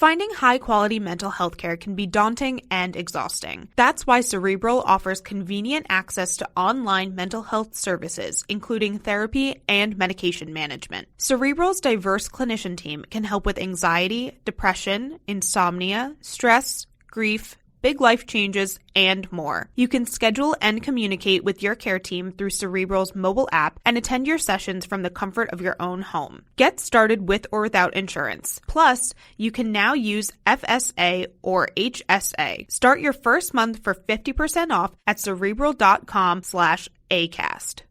Finding high-quality mental health care can be daunting and exhausting. That's why Cerebral offers convenient access to online mental health services, including therapy and medication management. Cerebral's diverse clinician team can help with anxiety, depression, insomnia, stress, grief, big life changes, and more. You can schedule and communicate with your care team through Cerebral's mobile app and attend your sessions from the comfort of your own home. Get started with or without insurance. Plus, you can now use FSA or HSA. Start your first month for 50% off at Cerebral.com/ACAST.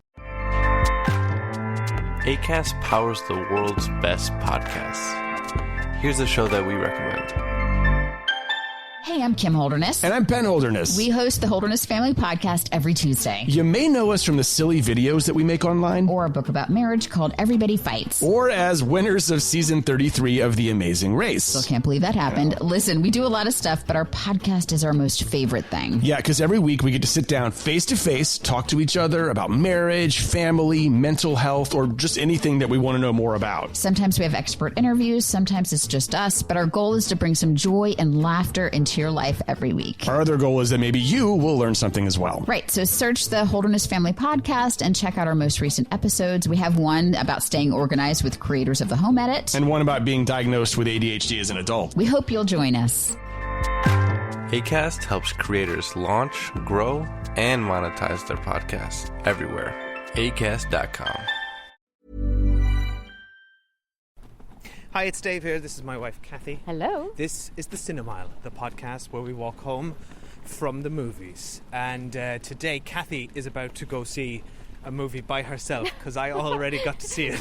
ACAST powers the world's best podcasts. Here's a show that we recommend. Hey, I'm Kim Holderness. And I'm Ben Holderness. We host the Holderness Family Podcast every Tuesday. You may know us from the silly videos that we make online. Or a book about marriage called Everybody Fights. Or as winners of season 33 of The Amazing Race. Still can't believe that happened. Yeah. Listen, we do a lot of stuff, but our podcast is our most favorite thing. Yeah, because every week we get to sit down face to face, talk to each other about marriage, family, mental health, or just anything that we want to know more about. Sometimes we have expert interviews, sometimes it's just us, but our goal is to bring some joy and laughter into your life every week. Our other goal is that maybe you will learn something as well. Right. So search the Holderness Family Podcast and check out our most recent episodes. We have one about staying organized with creators of the Home Edit. And one about being diagnosed with ADHD as an adult. We hope you'll join us. ACAST helps creators launch, grow, and monetize their podcasts everywhere. Acast.com. Hi, it's Dave here. This is my wife, Cathy. Hello. This is the Cinemile, the podcast where we walk home from the movies. And today, Cathy is about to go see a movie by herself because I already got to see it,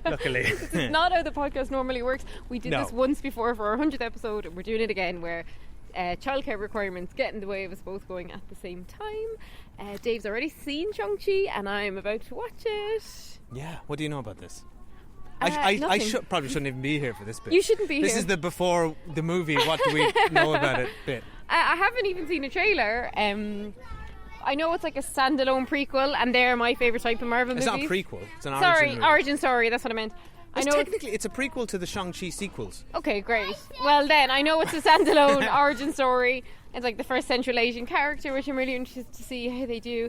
luckily. This is not how the podcast normally works. We did this once before for our 100th episode, and we're doing it again where childcare requirements get in the way of us both going at the same time. Dave's already seen Shang-Chi, and I'm about to watch it. Yeah, what do you know about this? I probably shouldn't even be here for this bit. You shouldn't be here. This is the before the movie, what do we know about it bit. I haven't even seen a trailer. I know it's like a standalone prequel, and they're my favourite type of Marvel movies. It's not a prequel, it's an origin story, that's what I meant. Technically, it's a prequel to the Shang-Chi sequels. Okay, great. Well then, I know it's a standalone origin story. It's like the first Central Asian character, which I'm really interested to see how they do.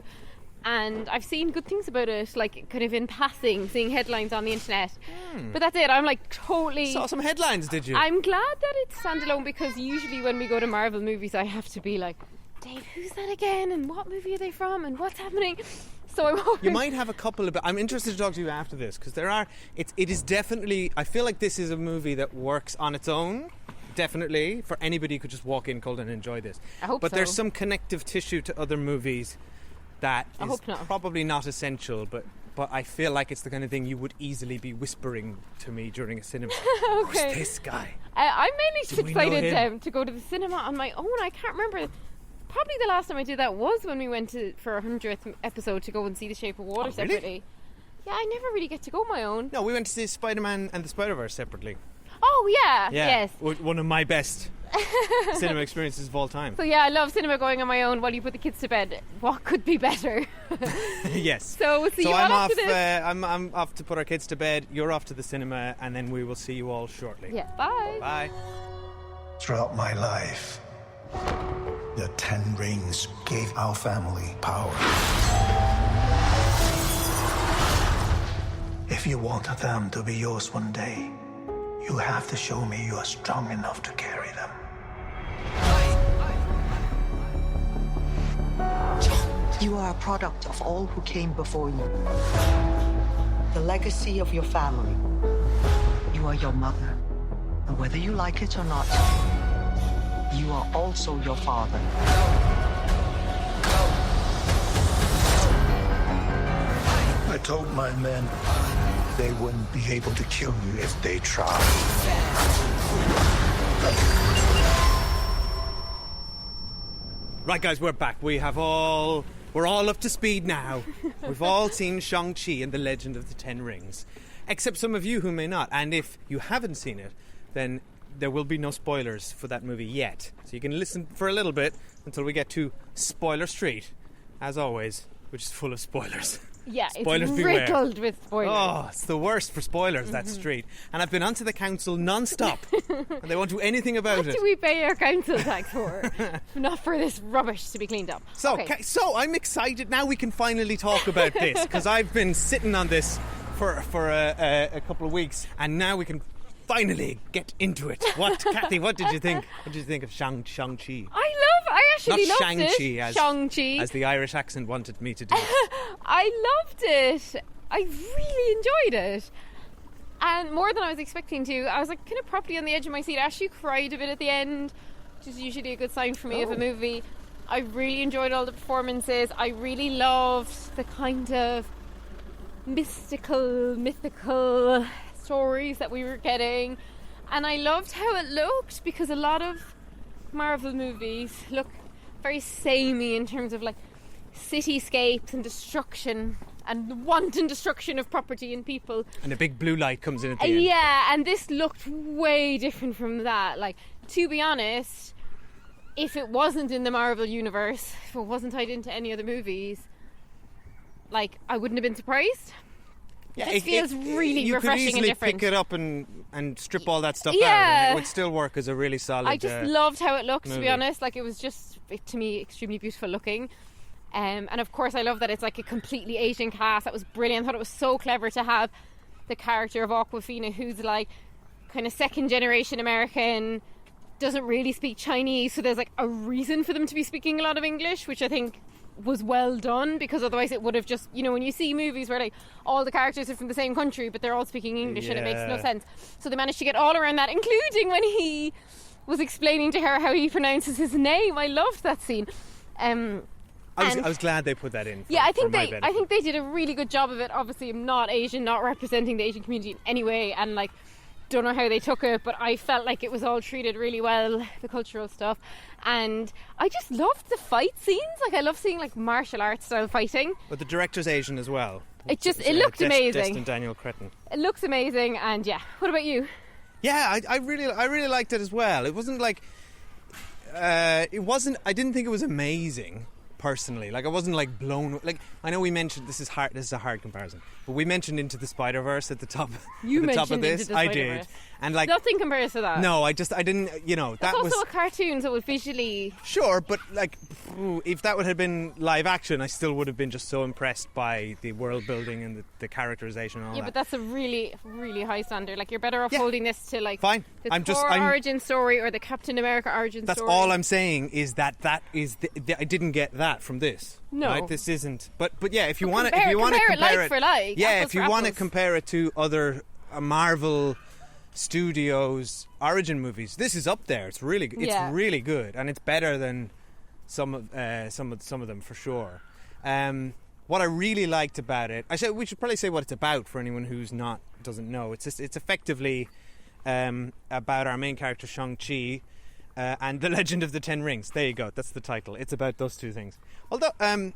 And I've seen good things about it, like kind of in passing, seeing headlines on the internet. But that's it. I'm like totally... Saw some headlines, did you? I'm glad that it's standalone because usually when we go to Marvel movies, I have to be like, Dave, who's that again? And what movie are they from? And what's happening? So I'm hoping... You might have a couple of... I'm interested to talk to you after this because it is definitely... I feel like this is a movie that works on its own. Definitely. For anybody who could just walk in cold and enjoy this. I hope but so. There's some connective tissue to other movies that is probably not essential, but I feel like it's the kind of thing you would easily be whispering to me during a cinema. Okay. Who's this guy? I'm mainly just excited to go to the cinema on my own. I can't remember. Probably the last time I did that was when we went for our 100th episode to go and see The Shape of Water separately. Really? Yeah, I never really get to go on my own. No, we went to see Spider-Man and the Spider-Verse separately. Oh, yeah. Yes. One of my best cinema experiences of all time. So yeah, I love cinema going on my own while you put the kids to bed. What could be better? Yes. So we'll see you all after this. I'm off to put our kids to bed. You're off to the cinema, and then we will see you all shortly. Yeah. Bye. Bye. Throughout my life, the 10 rings gave our family power. If you want them to be yours one day, you have to show me you are strong enough to carry them. You are a product of all who came before you. The legacy of your family. You are your mother. And whether you like it or not, you are also your father. I told my men they wouldn't be able to kill you if they tried. Right, guys, we're back. We're all up to speed now. We've all seen Shang-Chi and the Legend of the Ten Rings. Except some of you who may not. And if you haven't seen it, then there will be no spoilers for that movie yet. So you can listen for a little bit until we get to Spoiler Street, as always, which is full of spoilers. Yeah, Spoilers it's beware. riddled with spoilers. Oh, it's the worst for spoilers, that street. And I've been onto the council non-stop. And they won't do anything about What it. do we pay our council tax for? Not for this rubbish to be cleaned up. So, Okay. so I'm excited. Now we can finally talk about this, because I've been sitting on this for a couple of weeks, and now we can finally get into it. Kathy, what did you think? What did you think of Shang-Chi? I actually Not loved Shang-Chi, it. Shang-Chi. as the Irish accent wanted me to do it. I loved it. I really enjoyed it. And more than I was expecting to. I was like kind of properly on the edge of my seat. I actually cried a bit at the end, which is usually a good sign for me of a movie. I really enjoyed all the performances. I really loved the kind of mystical stories that we were getting. And I loved how it looked, because a lot of Marvel movies look very samey in terms of like cityscapes and destruction and wanton destruction of property and people. And a big blue light comes in at the end. Yeah, and this looked way different from that. Like, to be honest, if it wasn't in the Marvel universe, if it wasn't tied into any other movies, like, I wouldn't have been surprised. Yeah, This feels really refreshing and You could easily different. pick it up and strip all that stuff out, Yeah. and it would still work as a really solid. I just loved how it looked, to movie. be honest. Like, it was just, to me, extremely beautiful looking. And of course, I love that it's like a completely Asian cast. That was brilliant. I thought it was so clever to have the character of Awkwafina, who's like kind of second generation American, doesn't really speak Chinese, so there's like a reason for them to be speaking a lot of English, which I think was well done, because otherwise it would have just, you know, when you see movies where like all the characters are from the same country but they're all speaking English and it makes no Yeah. sense. So they managed to get all around that, including when he was explaining to her how he pronounces his name. I loved that scene. I was glad they put that in. Yeah, I for think my I benefit. think they did a really good job of it. Obviously, I'm not Asian, not representing the Asian community in any way, and like, don't know how they took it, but I felt like it was all treated really well, the cultural stuff, and I just loved the fight scenes. Like, I love seeing like martial arts style fighting. But the director's Asian as well. It looked amazing. Destin Daniel Cretton. It looks amazing, and yeah. What about you? Yeah, I really liked it as well. It wasn't like I didn't think it was amazing personally. Like, I wasn't like blown. Like, I know we mentioned this is a hard comparison, but we mentioned Into the Spider-Verse at the top. You at the top of mentioned this. Into the I Spider-Verse. did, and like Nothing compares to that. no, I didn't. You know, That's that also was a cartoon, so it would visually. sure, but like if that would have been live action, I still would have been just so impressed by the world building and the characterization and all Yeah, that. but that's a really, really high standard. Like, you're better off Yeah. holding this to like Fine. the I'm Thor origin story or the Captain America origin That's story. all I'm saying is that is I didn't get that from this. No. right? This isn't. But yeah, if you want to compare it like compare for like, yeah, apples if you for want to apples. compare it to other Marvel Studios origin movies, this is up there. It's really Yeah. really good, and it's better than some of them for sure. What I really liked about it, we should probably say what it's about for anyone who's doesn't know. It's effectively about our main character Shang-Chi and the Legend of the Ten Rings. There you go. That's the title. It's about those two things. Although,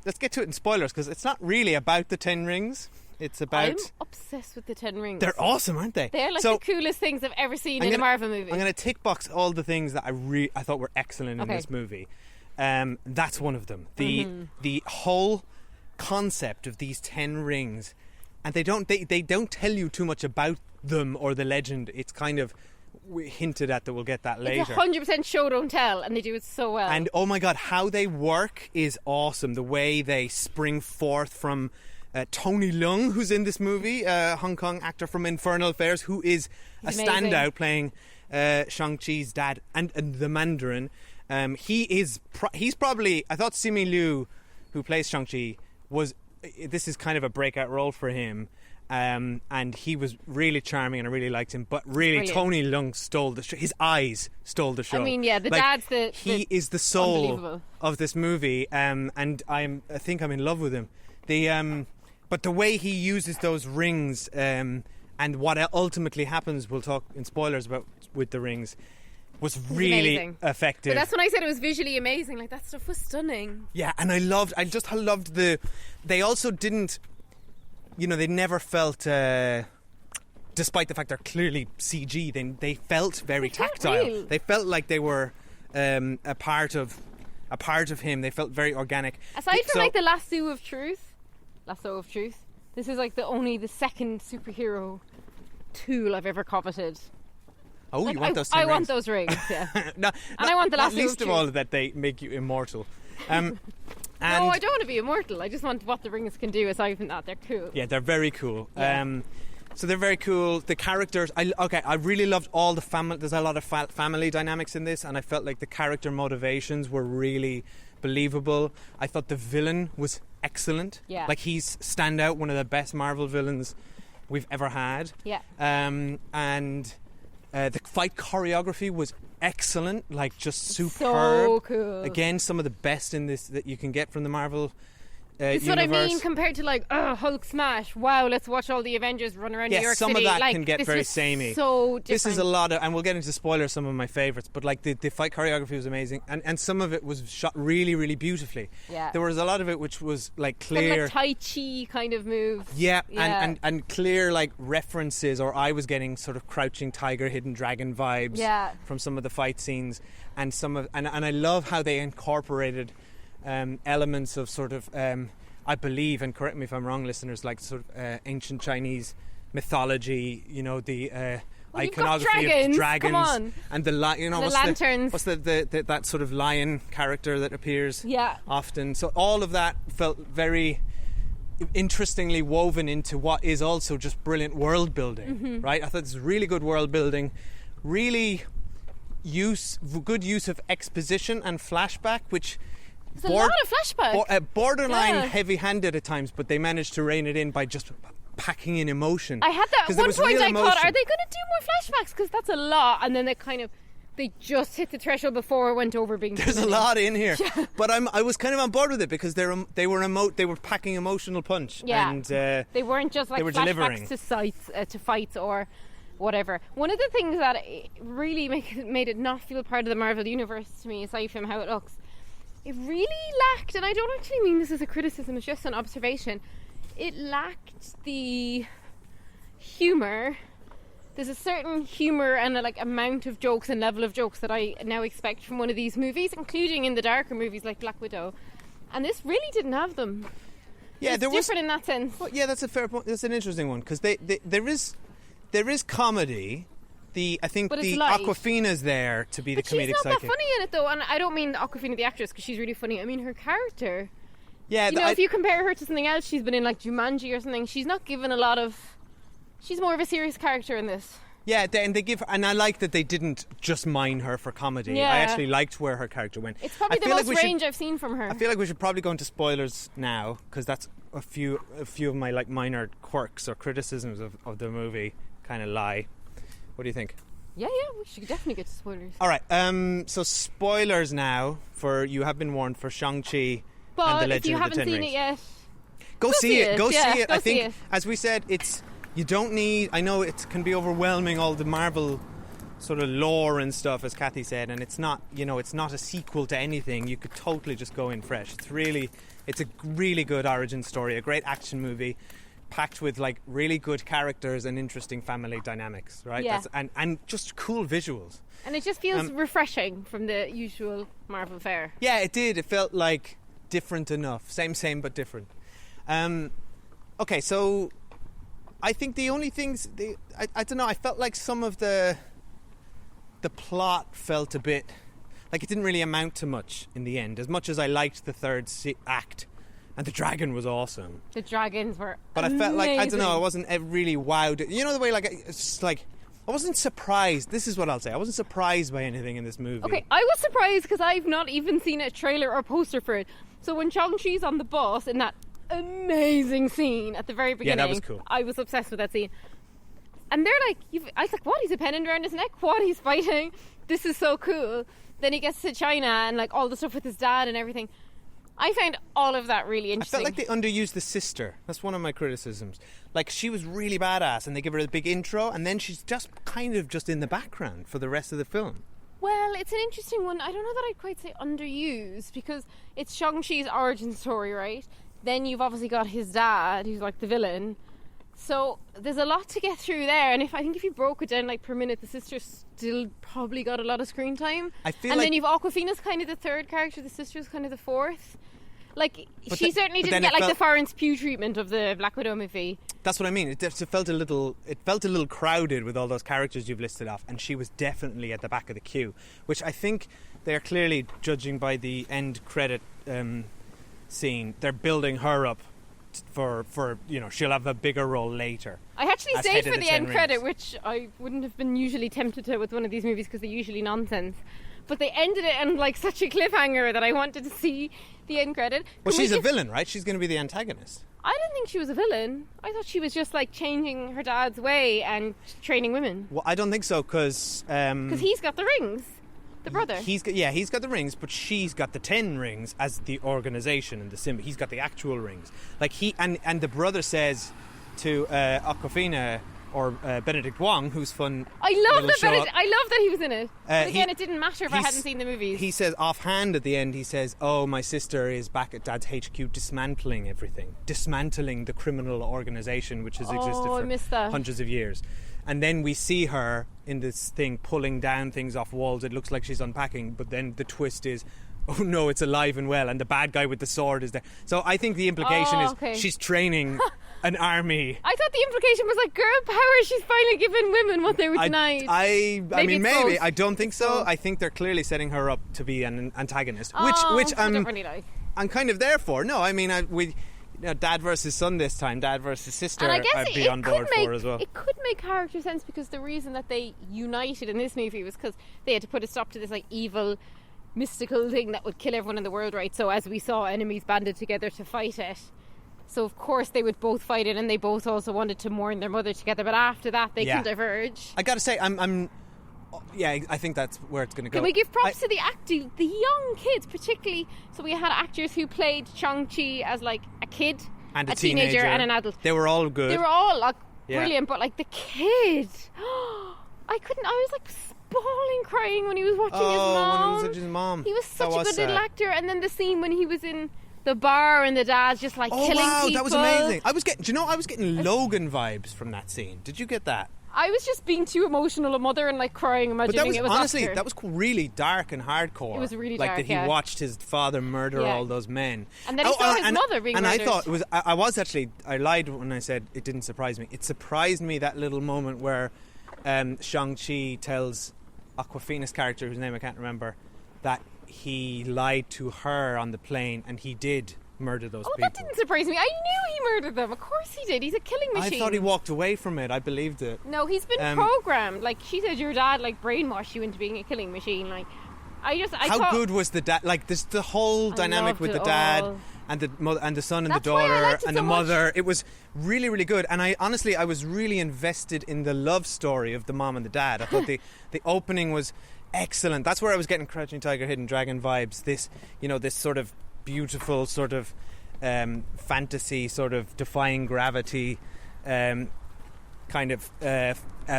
let's get to it in spoilers, because it's not really about the Ten Rings. It's about. I'm obsessed with the Ten Rings. They're awesome, aren't they? They're like the coolest things I've ever seen in a Marvel movie. I'm going to tick box all the things that I thought were excellent in this movie. That's one of them. The whole concept of these 10 rings, and they don't tell you too much about them or the legend. It's kind of hinted at that we'll get that later. It's 100% show don't tell, and they do it so well. And oh my god, how they work is awesome. The way they spring forth from Tony Leung, who's in this movie, Hong Kong actor from Infernal Affairs, who is He's a amazing. standout playing Shang-Chi's dad and the Mandarin. He's probably, I thought Simu Liu, who plays Shang-Chi, this is kind of a breakout role for him. And he was really charming, and I really liked him. But really, Brilliant. Tony Leung stole the show. His eyes stole the show. I mean, yeah, the Like, dad's he is the soul unbelievable. of this movie, and I think I'm in love with him. But the way he uses those rings, and what ultimately happens, we'll talk in spoilers about with the rings, was really amazing. effective. But that's when I said it was visually amazing. Like, that stuff was stunning. Yeah, and I loved they also didn't, they never felt, despite the fact they're clearly CG, they felt very felt tactile. real. They felt like they were a part of him. They felt very organic. Aside from So- like the lasso of truth, Lasso of Truth. This is like the second superhero tool I've ever coveted. Oh, Like, you want those? I rings? want those rings, yeah. No, I want the not Lasso least of of all Truth. that they make you immortal. And No, I don't want to be immortal. I just want what the rings can do aside from that. They're cool. yeah, they're very cool. Yeah. So they're very cool. The characters, I really loved all the family. There's a lot of family dynamics in this, and I felt like the character motivations were really believable. I thought the villain was excellent. Yeah. Like he's standout, one of the best Marvel villains we've ever had. Yeah. And the fight choreography was excellent, like just superb. So cool. Again, some of the best in this that you can get from the Marvel It's universe. what I mean compared to like, Hulk smash. Wow, let's watch all the Avengers run around New York some City. of that like, can get this very was samey. So different. This is a lot of, and we'll get into spoilers, some of my favourites, but like the fight choreography was amazing, and some of it was shot really, really beautifully. Yeah. There was a lot of it which was like Kind clear. of like Tai Chi kind of move. Yeah, Yeah. And clear like references, or I was getting sort of Crouching Tiger, Hidden Dragon vibes Yeah. from some of the fight scenes, and and I love how they incorporated elements of sort of I believe, and correct me if I'm wrong, listeners, like sort of ancient Chinese mythology. You know, the Well, you've got iconography of dragons, dragons come on. and the The lanterns. what's the that sort of lion character that appears Yeah. often. So all of that felt very interestingly woven into what is also just brilliant world building, Mm-hmm. right? I thought this was really good world building, really good use of exposition and flashback, which There's a lot of flashback. borderline Yeah. heavy-handed at times, but they managed to rein it in by just packing in emotion. I had that 'Cause at there one was point. real I thought, emotion. are they going to do more flashbacks? Because that's a lot, and then they just hit the threshold before it went over being. There's a lot in here, but I was kind of on board with it because they were packing emotional punch. Yeah. And They weren't just like they were flashbacks delivering. to sites, to fights or whatever. One of the things that really made it not feel part of the Marvel universe to me, aside from how it looks, it really lacked, and I don't actually mean this as a criticism, it's just an observation, it lacked the humour. There's a certain humour and a amount of jokes and level of jokes that I now expect from one of these movies, including in the darker movies like Black Widow, and this really didn't have them. yeah, It's there was. different in that sense. Well, yeah, that's a fair point. That's an interesting one because there is comedy. I think But it's the light. Awkwafina's there to be But the comedic she's not psychic. that funny in it though, and I don't mean Awkwafina the actress because she's really funny. I mean her character. Yeah, You know, if you compare her to something else she's been in, like Jumanji or something, she's not given a lot of. She's more of a serious character in this. yeah, they give, and I like that they didn't just mine her for comedy. Yeah. I actually liked where her character went. It's probably I the feel most like we range I've seen from her. I feel like we should probably go into spoilers now because that's a few of my like minor quirks or criticisms of the movie kind of lie. What do you think? Yeah, we should definitely get to spoilers. All right, so spoilers now for you have been warned for Shang-Chi and the But Legend if you of the haven't Ten seen Rings. it yet, Go see it. Go Yeah, see it. go I think, see it. as we said, you don't need. I know it can be overwhelming, all the Marvel sort of lore and stuff, as Cathy said, and it's not. It's not a sequel to anything. You could totally just go in fresh. It's a really good origin story, a great action movie, packed with like really good characters and interesting family dynamics. Right? Yeah. And just cool visuals. and it just feels refreshing from the usual Marvel fare. Yeah, it did. It felt like different enough. Same, but different. Okay, so I think the only things I don't know. I felt like some of the plot felt a bit like it didn't really amount to much in the end. As much as I liked the third act, and the dragon was awesome, The dragons were but I felt like I don't know. I amazing. wasn't really wowed. You know the way it's just like I wasn't surprised. This is what I'll say. I wasn't surprised by anything in this movie. Okay, I was surprised because I've not even seen a trailer or poster for it. So when Shang-Chi's on the bus in that amazing scene at the very beginning, that was cool. I was obsessed with that scene. And they're like, I was like, what? He's a pendant around his neck? What? He's fighting? This is so cool. Then he gets to China and like all the stuff with his dad and everything. I found all of that really I interesting. felt like they underused the sister. That's one of my criticisms. Like, she was really badass, and they give her a big intro, and then she's just kind of just in the background for the rest of the film. Well, it's an interesting one. I don't know that I'd quite say underused because it's Shang-Chi's origin story, right? Then you've obviously got his dad, who's like the villain. So there's a lot to get through there, and I think if you broke it down like per minute, the sister still probably got a lot of screen time. I feel and like then you've Awkwafina's kind of the third character, the sister's kind of the fourth. Like, But she the- certainly but didn't then get it like the felt- Florence Pugh treatment of the Black Widow movie. That's what I mean. It felt a little crowded with all those characters you've listed off, and she was definitely at the back of the queue, which I think they're clearly, judging by the end credit scene, they're building her up for she'll have a bigger role later. I actually as stayed head of for the the end 10 credit, Rings. which I wouldn't have been usually tempted to with one of these movies because they're usually nonsense. But they ended it on like such a cliffhanger that I wanted to see the end credit. Well, Can we she's a just- villain, right? She's going to be the antagonist. I didn't think she was a villain. I thought she was just like changing her dad's way and training women. Well, I don't think so, because He's got the rings, the brother. he's got the rings, but she's got the 10 rings as the organisation and the symbol. He's got the actual rings. Like and the brother says to Awkwafina or Benedict Wong, who's fun. I love little that. show up. I love that he was in it. But again, he- it didn't matter if I he's- hadn't seen the movies. He says offhand at the end, he says, "Oh, my sister is back at Dad's HQ dismantling everything, dismantling the criminal organisation which has existed I for missed that. hundreds of years." And then we see her in this thing pulling down things off walls. It looks like she's unpacking, but then the twist is, oh no, it's alive and well, and the bad guy with the sword is there. So I think the implication is okay. she's training an army. I thought the implication was like girl power. She's finally giving women what they were denied. I mean, it's maybe. both. I don't think so. both. I think they're clearly setting her up to be an antagonist, which I I'm don't really like. I'm kind of there for. No, I mean, dad versus son this time, dad versus sister, And I guess I'd be it on could board make, for as well. It could make character sense because the reason that they united in this movie was because they had to put a stop to this like evil, mystical thing that would kill everyone in the world, right? So as we saw, enemies banded together to fight it. So of course they would both fight it, and they both also wanted to mourn their mother together. But after that, they can diverge. I gotta say, I think that's where it's gonna go. Can we give props to the acting, the young kids particularly? So we had actors who played Shang-Chi as like a kid, and a teenager and an adult. They were all good. They were all like Yeah. brilliant, but like the kid, I was like bawling, crying when he was watching his mom. when he was watching his mom. He was such That a good was little sad. actor. And then the scene when he was in the bar and the dad's just like Oh killing wow, people. that was amazing. I was getting Logan vibes from that scene. Did you get that? I was just being too emotional a mother and like crying, But imagining that was it was honestly, Oscar. that was really dark and hardcore. It was really like dark, that he yeah. watched his father murder Yeah. all those men. And then he saw his mother being and murdered. I thought it was. I lied when I said it didn't surprise me. It surprised me, that little moment where Shang-Chi tells Awkwafina's character, whose name I can't remember, that he lied to her on the plane, and he did murder those people. That didn't surprise me. I knew he murdered them. Of course he did. He's a killing machine. I thought he walked away from it. I believed it. No, he's been programmed. Like she said, your dad like brainwashed you into being a killing machine. Like I How thought, good was the dad? Like this, the whole I dynamic loved with it the dad all. and the mother and the son and That's the why I daughter liked it and so the much. mother. It was really, really good. And I was really invested in the love story of the mom and the dad. I thought the opening was excellent. That's where I was getting Crouching Tiger, Hidden Dragon vibes. This sort of beautiful sort of fantasy, sort of defying gravity. Kind of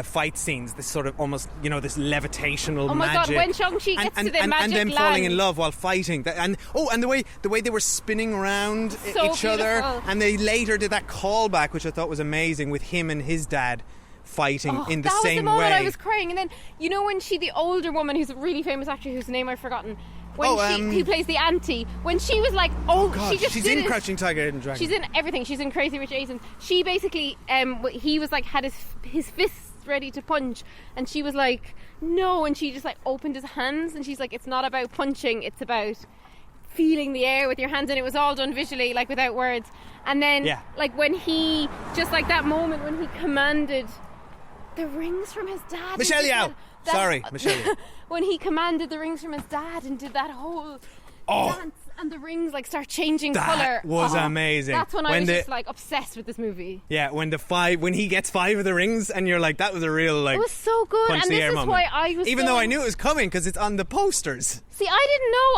fight scenes, this sort of almost, this levitational Oh my magic. God, when Shang-Chi gets to the and magic them falling in land. love while fighting, and the way they were spinning around So each other, beautiful. and they later did that callback, which I thought was amazing, with him and his dad fighting in the that same was the moment way. I was crying. And then when the older woman, who's a really famous actor whose name I've forgotten, who plays the auntie, when she was like, God, she just she's did in it. Crouching Tiger, Hidden Dragon. She's in everything. She's in Crazy Rich Asians. She basically, he was like, had his fists ready to punch, and she was like, no, and she just like opened his hands, and she's like, it's not about punching, it's about feeling the air with your hands. And it was all done visually, like without words. And then like when he just like that moment when he commanded the rings from his dad, Michelle Yeoh. Sorry, Michelle Yeoh. When he commanded the rings from his dad and did that whole dance, and the rings like start changing That colour. was amazing. That's when I When was the- just like obsessed with this movie. Yeah, when he gets 5 of the rings, and you're like, that was a real like. It was so good, punch and the this air is moment. why I was. Even so though I knew it was coming because it's on the posters, See, I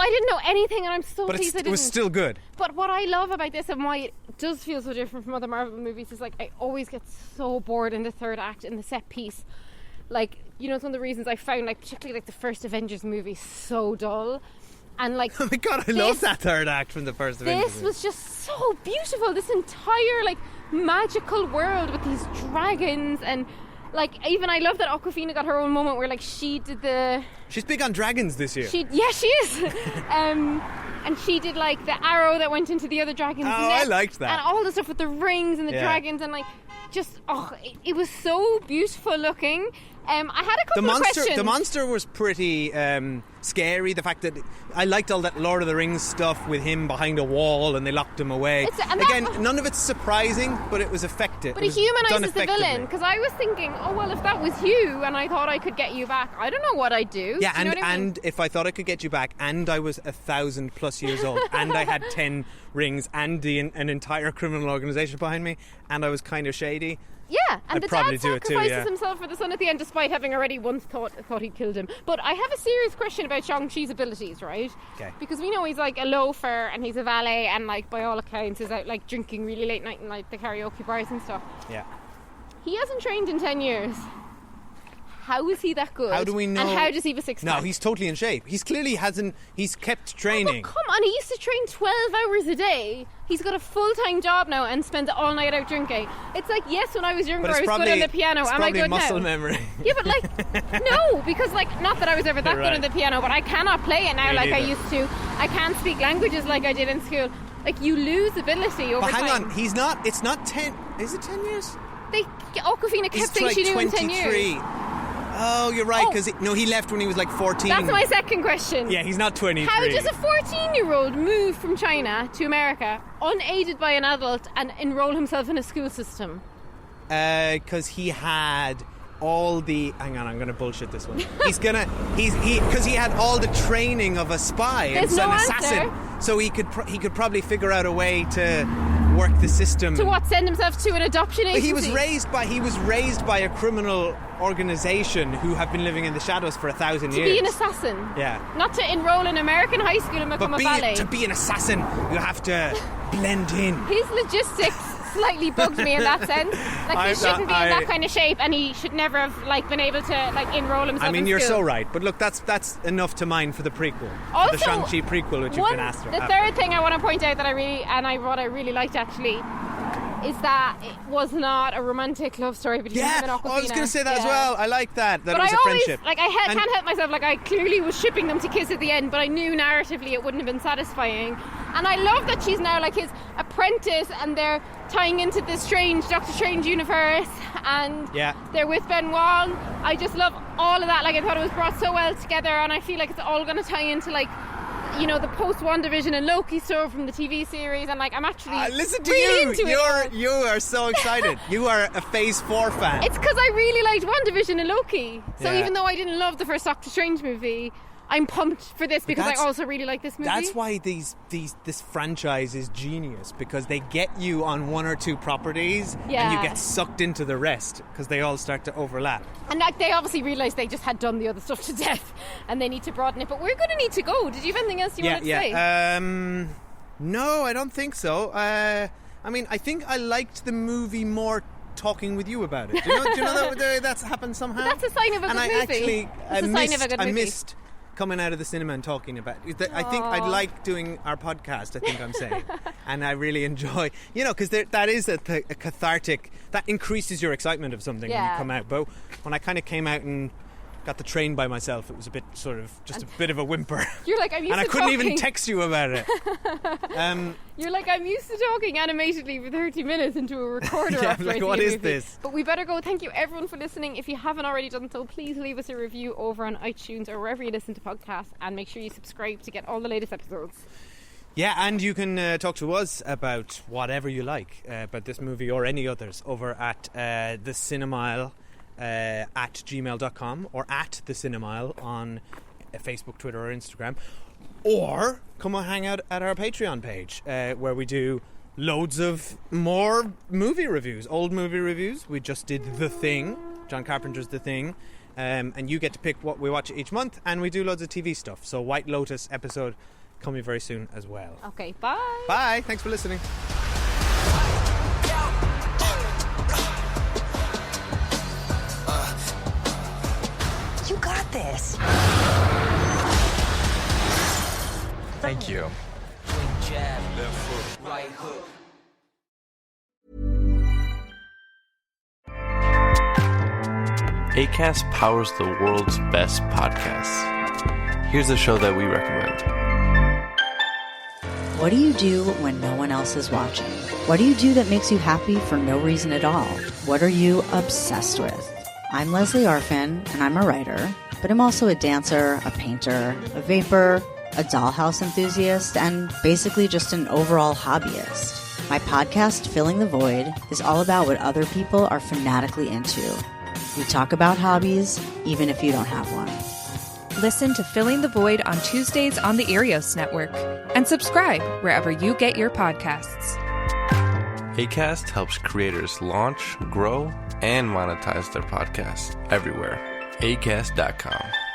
didn't know anything, and I'm so but pleased I it didn't. was still good. But what I love about this and why it does feel so different from other Marvel movies is like I always get so bored in the third act in the set piece. Like, it's one of the reasons I found like particularly like the first Avengers movie so dull. And like, Oh my God, I love that third act from the first Avengers. this was just so beautiful. This entire like magical world with these dragons, and like even I love that Awkwafina got her own moment where like she did the She's big on dragons this year. she is and she did like the arrow that went into the other dragon's neck. I liked that. And all the stuff with the rings and the dragons and like it was so beautiful looking. I had a couple of questions. The monster was pretty scary. The fact that I liked all that Lord of the Rings stuff with him behind a wall and they locked him away. Again, none of it's surprising, but it was effective. But it humanises the villain, because I was thinking, oh well, if that was you and I thought I could get you back, I don't know what I'd do. Yeah, do you know what I mean? And if I thought I could get you back, and I was 1,000+ years old, and I had 10 rings, and an entire criminal organisation behind me, and I was kind of shady. Yeah, and I'd the probably dad do it too, sacrifices himself for the son at the end, despite having already once thought he'd killed him. But I have a serious question about Shang-Chi's abilities, right? Okay. Because we know he's like a loafer and he's a valet, and like by all accounts is out like drinking really late night in like the karaoke bars and stuff. Yeah. He hasn't trained in 10 years. How is he that good? How do we know? And how does he have a six-pack? No, he's totally in shape. He's clearly he's kept training. Oh, but come on, he used to train 12 hours a day. He's got a full-time job now and spends all night out drinking. It's like, yes, when I was younger, I was good on the piano. Am I good now? Muscle memory. Yeah, but like, no, because like, not that I was ever that good on the piano, but I cannot play it now like I used to. I can't speak languages like I did in school. Like, you lose ability over time. But hang on, it's not 10, is it 10 years? Awkwafina kept saying she knew in 10 years. Oh, you're right, because he left when he was like 14. That's my second question. Yeah, he's not 23. How does a 14-year-old move from China to America, unaided by an adult, and enroll himself in a school system? Because he had all the... Hang on, I'm going to bullshit this one. Because he had all the training of a spy and an assassin. So he could probably figure out a way to work the system. To what? Send himself to an adoption agency? He was raised by a criminal organisation who have been living in the shadows for 1,000 years. To be an assassin? Yeah. Not to enroll in American high school and become a valet. To be an assassin, you have to blend in. His logistics slightly bugged me in that sense. Like, he shouldn't be in that kind of shape, and he should never have like been able to like enroll himself. I mean, in you're school. So right, but look, that's enough to mind for the prequel, also, for the Shang-Chi prequel, which you've been asked. The third thing I want to point out that what I really liked actually is that it was not a romantic love story between him and Awkwafina. I was going to say that as well. I like that but it was a friendship. Like, I can't help myself. Like, I clearly was shipping them to kiss at the end, but I knew narratively it wouldn't have been satisfying. And I love that she's now like his apprentice, and they're tying into this strange Doctor Strange universe, and they're with Ben Wong. I just love all of that. Like, I thought it was brought so well together, and I feel like it's all going to tie into like, you know, the post-WandaVision and Loki story from the TV series, and like, I'm actually listen to really you. Into it. You are so excited. You are a Phase 4 fan. It's because I really liked WandaVision and Loki. So even though I didn't love the first Doctor Strange movie, I'm pumped for this because I also really like this movie. That's why this franchise is genius, because they get you on one or two properties and you get sucked into the rest because they all start to overlap. And like, they obviously realised they just had done the other stuff to death and they need to broaden it. But we're going to need to go. Did you have anything else you wanted to say? No, I don't think so. I mean, I think I liked the movie more talking with you about it. Do you know that's happened somehow? But that's a sign of a good movie. I missed coming out of the cinema and talking about it. I think I'd like doing our podcast, I think I'm saying. And I really enjoy, because that is a cathartic, that increases your excitement of something when you come out. But when I kind of came out and got the train by myself, it was a bit sort of just a bit of a whimper. You're like, I'm used and to I couldn't talking. even text you about it. You're like, I'm used to talking animatedly for 30 minutes into a recorder. I'm like, what is this? But we better go. Thank you everyone for listening. If you haven't already done so, please leave us a review over on iTunes or wherever you listen to podcasts, and make sure you subscribe to get all the latest episodes. Yeah, and you can talk to us about whatever you like about this movie or any others over at the Cinemile at gmail.com or at the Cinemile on Facebook, Twitter or Instagram, or come and hang out at our Patreon page where we do loads of more movie reviews, old movie reviews. We just did The Thing, John Carpenter's The Thing, and you get to pick what we watch each month, and we do loads of TV stuff. So White Lotus episode coming very soon as well. Okay, bye. Bye, thanks for listening. You got this. Thank you. Jab, left foot, right hook. Acast powers the world's best podcasts. Here's a show that we recommend. What do you do when no one else is watching? What do you do that makes you happy for no reason at all? What are you obsessed with? I'm Leslie Arfin, and I'm a writer, but I'm also a dancer, a painter, a vapor, a dollhouse enthusiast, and basically just an overall hobbyist. My podcast, Filling the Void, is all about what other people are fanatically into. We talk about hobbies, even if you don't have one. Listen to Filling the Void on Tuesdays on the Arios Network and subscribe wherever you get your podcasts. Acast helps creators launch, grow, and monetize their podcasts everywhere. Acast.com.